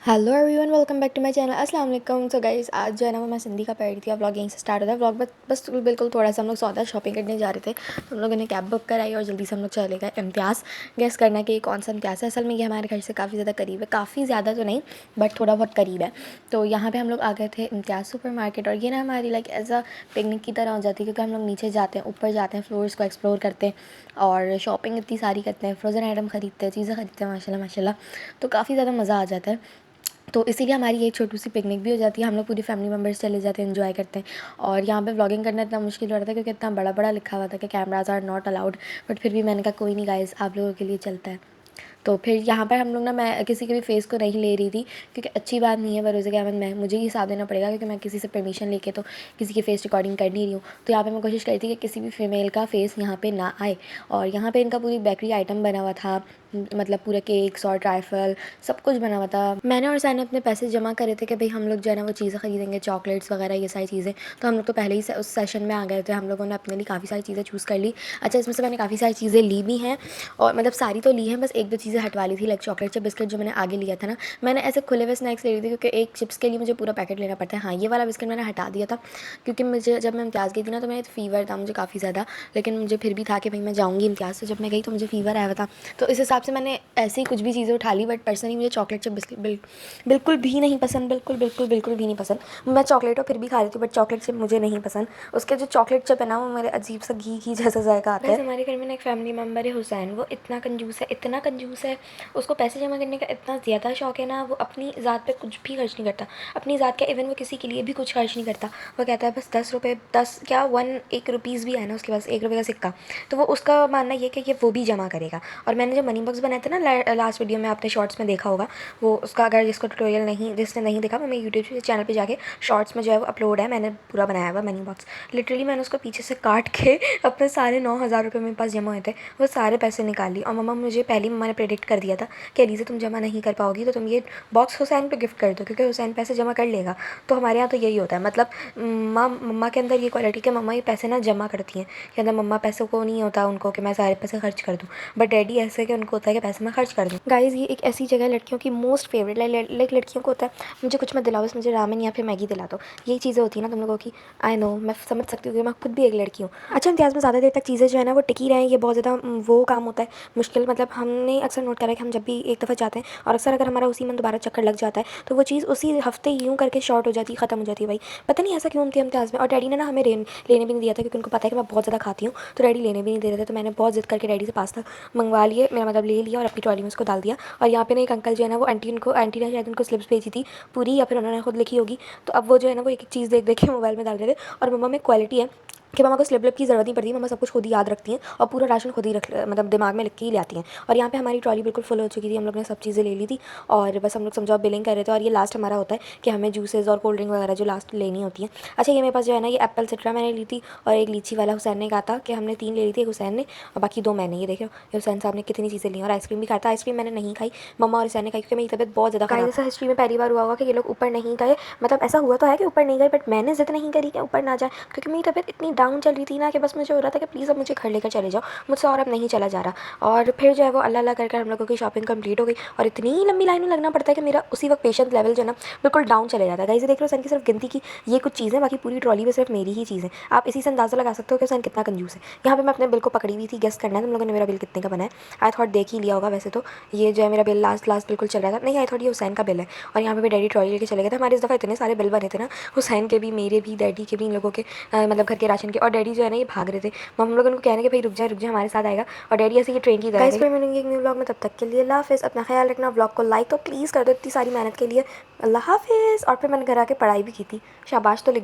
Hello everyone, welcome back to my channel. अस्सलाम वालेकुम। तो गाइस, आज जो है ना वो मैं सिंधी का पढ़ रही थी। व्लॉग यहीं से स्टार्ट होता है। व्लॉग बस बिल्कुल थोड़ा सा हम लोग सौदा शॉपिंग करने जा रहे थे, तो हम लोगों ने कैब बुक कराई और जल्दी से हम लोग चले गए इम्तियाज़। गेस करना कि कौन सा इम्तियाज़ है। असल में ये हमारे घर से काफ़ी ज़्यादा करीब है, काफ़ी ज़्यादा तो नहीं बट थोड़ा बहुत करीब है। तो यहाँ पर हम लोग आ गए थे इम्तियाज़ सुपर मार्केट। और ये ना हमारी लाइक एज अ पिकनिक की तरह हो जाती है, क्योंकि हम लोग नीचे जाते हैं, ऊपर जाते हैं, फ्लोर्स को एक्सप्लोर करते हैं और शॉपिंग इतनी सारी करते हैं, फ्रोज़न आइटम खरीदते हैं, चीज़ें खरीदते हैं माशाल्लाह माशाल्लाह। तो काफ़ी ज़्यादा मज़ा आ जाता है। तो इसीलिए हमारी ये छोटी सी पिकनिक भी हो जाती है। हम लोग पूरी फैमिली मेम्बर्स चले जाते हैं, एंजॉय करते हैं। और यहाँ पे व्लॉगिंग करना इतना मुश्किल हो रहा था, क्योंकि इतना बड़ा बड़ा लिखा हुआ था कि cameras are not allowed. But फिर भी मैंने कहा कोई नहीं गाइस, आप लोगों के लिए चलता है। तो फिर यहाँ पर हम लोग ना, मैं किसी के भी फेस को नहीं ले रही थी, क्योंकि अच्छी बात नहीं है। भरोसे के अमन मैं मुझे ही हिसाब देना पड़ेगा, क्योंकि मैं किसी से परमिशन लेके तो किसी की फेस रिकॉर्डिंग कर नहीं रही हूँ। तो यहाँ पे मैं कोशिश करी थी कि किसी भी फीमेल का फेस यहाँ पे ना आए। और यहाँ पे इनका पूरी बेकरी आइटम बना हुआ था, मतलब पूरे केक्स और ट्राइफल सब कुछ बना हुआ था। मैंने और सैन ने अपने पैसे जमा करे थे कि भाई हम लोग जो है ना वो चीज़ें खरीदेंगे, चॉकलेट्स वगैरह ये सारी चीज़ें। तो हम लोग तो पहले ही उस सेशन में आ गए थे। हम लोगों ने अपने लिए काफ़ी सारी चीज़ें चूज़ कर ली। अच्छा, इसमें से मैंने काफ़ी सारी चीज़ें ली भी हैं, और मतलब सारी तो ली हैं, बस एक दो चीज़ें हटवा ली थी। लाइक चॉकलेट चिप बिस्किट जो मैंने आगे लिया था ना, मैंने ऐसे खुले हुए स्नैक्स ले ली थी, क्योंकि एक चिप्स के लिए मुझे पूरा पैकेट लेना पड़ता है। हाँ, ये वाला बिस्किट मैंने हटा दिया था, क्योंकि मुझे जब मैं इम्तियाज़ गई थी ना, तो मेरा फीवर था मुझे काफ़ी ज़्यादा। लेकिन मुझे फिर भी था कि भाई मैं जाऊँगी इम्तियाज़, से जब मैं गई तो मुझे फीवर आया हुआ था। तो इस हिसाब से मैंने ऐसे ही कुछ भी चीज़ें उठा ली। बट पर्सनली मुझे चॉकलेट चिप बिस्किट बिल्कुल भी नहीं पसंद, बिल्कुल भी नहीं पसंद। मैं चॉकलेटों फिर भी खा रही थी, बट चॉकलेट चिप मुझे नहीं पसंद। उसके जो चॉकलेट चिप है ना, वो मेरे अजीब सा घी जैसा जायका आता है। हमारे घर में ना एक फैमिली मेम्बर है हुसैन, वो इतना कंजूस है। उसको पैसे जमा करने का इतना ज़्यादा शौक है ना, वो अपनी ज़ात पे कुछ भी खर्च नहीं करता। अपनी ज़ात का इवन वो किसी के लिए भी कुछ खर्च नहीं करता। वो कहता है बस 10 रुपये, 10 क्या 1 रुपीज़ भी है ना उसके पास, 1 रुपये का सिक्का, तो वो उसका मानना ये कि वो भी जमा करेगा। और मैंने जो मनी बॉक्स बनाया था ना लास्ट वीडियो में, आपने शॉर्ट्स में देखा होगा, वो उसका अगर जिसने नहीं देखा, वो मेरे यूट्यूब चैनल पर जाके शॉर्ट्स में जो है वो अपलोड है, मैंने पूरा बनाया हुआ मनी बॉक्स। लिटरली मैंने उसको पीछे से काट के अपने सारे 9,000 रुपये मेरे पास जमा हुए थे, वो सारे पैसे निकाल ली। और मम्मा ने प्रेडिक्ट कर दिया था कि अलीज़ा तुम जमा नहीं कर पाओगी, तो तुम ये बॉक्स हुसैन पे गिफ्ट कर दो, क्योंकि हुसैन पैसे जमा कर लेगा। तो हमारे यहाँ तो यही होता है, मतलब मम्मा के अंदर ये क्वालिटी कि मम्मा ये पैसे ना जमा करती हैं, कि अंदर मम्मा पैसों को नहीं होता उनको कि मैं सारे पैसे खर्च कर दूँ। बट डैडी ऐसे कि उनको होता है कि पैसे मैं खर्च कर दूँ। गाइज़, ये एक ऐसी जगह है लड़कियों की मोस्ट फेवरेट। लाइक लड़कियों को होता है मुझे कुछ मत दिलाओ, बस मुझे रामेन या फिर मैगी दिला दो। यही चीज़ें होती है ना तुम लोगों की। आई नो, मैं समझ सकती हूँ कि मैं खुद भी एक लड़की हूँ। अच्छा, इम्तियाज़ में ज़्यादा देर तक चीज़ें जो है ना वो टिकी रहें, ये बहुत ज़्यादा वो काम होता है मुश्किल। मतलब हमने अक्सर नोट करा है कि हम जब भी एक दफ़ा जाते हैं, और अक्सर अगर हमारा उसी में दोबारा चक्कर लग जाता है, तो वो चीज़ उसी हफ्ते यूँ करके शॉर्ट हो जाती है, ख़त्म हो जाती है। भाई पता नहीं ऐसा क्यों उनके इम्तियाज़ में। और डैडी ने ना हमें लेने भी नहीं दिया था, क्योंकि उनको पता है कि मैं बहुत ज़्यादा खाती हूँ, तो डैडी लेने भी नहीं दे रहे थे। तो मैंने बहुत ज़िद करके डैडी से पास्ता मंगवा लिए, मेरा मतलब ले लिया, और अपनी ट्रॉली में उसको डाल दिया। और यहाँ पे ना एक अंकल जो है ना, वो आंटी ने शायद उनको स्लिप्स भेजी थी पूरी, या फिर उन्होंने खुद लिखी होगी। तो अब वो जो है ना वो एक चीज़ देख के मोबाइल में डाल रहे थे। और मम्मा में क्वालिटी है कि मम्मा को स्लिप की ज़रूरत नहीं पड़ती। मम्मा सब कुछ खुद ही याद रखती हैं, और पूरा राशन खुद ही मतलब दिमाग में लिख के ही ले आती हैं। और यहाँ पे हमारी ट्रॉली बिल्कुल फुल हो चुकी थी, हम लोग ने सब चीज़ें ले ली थी, और बस हम लोग समझाओ बिलिंग कर रहे थे। और ये लास्ट हमारा होता है कि हमें जूसेस और कोल्ड ड्रिंक वगैरह जो लास्ट लेनी होती है। अच्छा, ये मेरे पास जो है ना, ये एप्पल सिट्रा मैंने ली थी, और एक लीची वाला हुसैन ने कहा था कि हमने 3 ले ली थी, एक हुसैन ने और बाकी 2 मैंने। ये देखो, ये हुसैन साहब ने कितनी चीज़ें ली। और आइसक्रीम भी खाता। आइसक्रीम मैंने नहीं खाई, मम्मा और हुसैन ने खाई, क्योंकि मेरी तबीयत बहुत ज़्यादा खराब। ऐसा हिस्ट्री में पहली बार हुआ होगा कि ये लोग ऊपर नहीं गए। मतलब ऐसा हुआ तो है कि ऊपर नहीं गए, बट मैंने ज़िद नहीं करी कि ऊपर ना जाए, क्योंकि मेरी तबीयत इतनी डाउन चल रही थी ना, कि बस मुझे हो रहा था कि प्लीज़ अब मुझे घर लेकर चले जाओ, मुझसे और अब नहीं चला जा रहा। और फिर जो है वो अल्लाह अल्लाह करके हम लोगों की शॉपिंग कंप्लीट हो गई। और इतनी लंबी लाइन में लगना पड़ता है कि मेरा उसी वक्त पेशेंस लेवल जो है ना बिल्कुल डाउन चले जाता है। गाइस, देख लो, सन की सिर्फ गिनती की ये कुछ चीज़ें, बाकी पूरी ट्रॉली में सिर्फ मेरी ही चीज़ें। आप इसी से अंदाज़ा लगा सकते हो कि सन कितना कंजूस है। यहाँ पे मैं अपने बिल को पकड़ी हुई थी, गेस करना है तुम लोगों ने मेरा बिल कितने का बना है। आई थॉट देख ही लिया होगा वैसे तो। ये जो है मेरा बिल लास्ट बिल्कुल चल रहा था, नहीं आई थॉट ये हुसैन का बिल है। और यहाँ पे भी डैडी ट्रॉली लेके चले गए थे। हमारे इस दफ़ा इतने सारे बिल बने थे ना, हुसैन के भी, मेरे भी, डैडी के भी, इन लोगों के मतलब घर के राशन के। और डैडी जो है ना ये भाग रहे थे, हम लोग उनको कह रहे हैं कि भाई रुक जा हमारे साथ आएगा। और डैडी ऐसे ये ट्रेन की तरह। गाइस, फिर मिलेंगे एक न्यू व्लॉग में, तब तक के लिए अल्लाह हाफिज़। अपना ख्याल रखना। व्लॉग को लाइक तो प्लीज़ कर दो इतनी सारी मेहनत के लिए। अल्लाह हाफिज़। और फिर मैंने घर आके पढ़ाई भी की थी, शाबाश तो लिख